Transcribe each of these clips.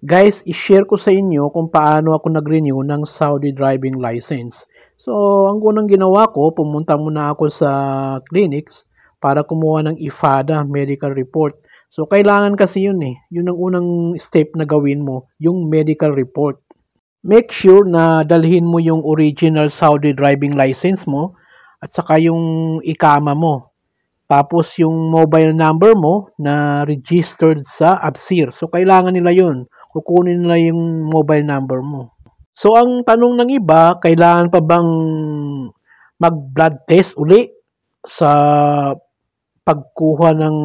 Guys, i-share ko sa inyo kung paano ako nag-renew ng Saudi driving license. So, ang unang ginawa ko, pumunta muna ako sa clinics para kumuha ng IFADA medical report. So, kailangan kasi yun eh. Yun ang unang step na gawin mo, yung medical report. Make sure na dalhin mo yung original Saudi driving license mo at saka yung ikama mo. Tapos yung mobile number mo na registered sa ABSIR. So kailangan nila yun. Kukunin nila yung mobile number mo. So ang tanong ng iba, kailangan pa bang mag-blood test uli sa pagkuha ng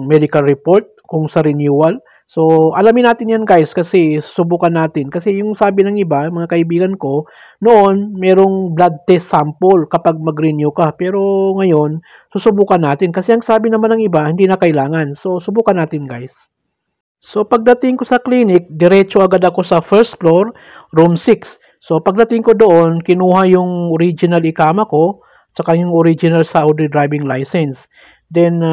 medical report kung sa renewal? So, alamin natin yan guys kasi subukan natin. Kasi yung sabi ng iba, mga kaibigan ko, noon merong blood test sample kapag mag-renew ka. Pero ngayon, susubukan natin. Kasi ang sabi naman ng iba, hindi na kailangan. So, subukan natin guys. So, pagdating ko sa clinic, diretso agad ako sa first floor, room 6. So, pagdating ko doon, kinuha yung original ikama ko, saka yung original Saudi driving license. Then,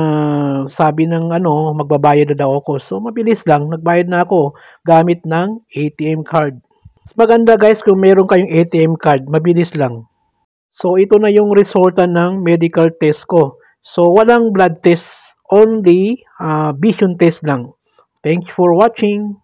sabi ng magbabayad na daw ako. So, mabilis lang. Nagbayad na ako gamit ng ATM card. Maganda guys kung meron kayong ATM card. Mabilis lang. So, ito na yung resulta ng medical test ko. So, walang blood test. Only vision test lang. Thank you for watching.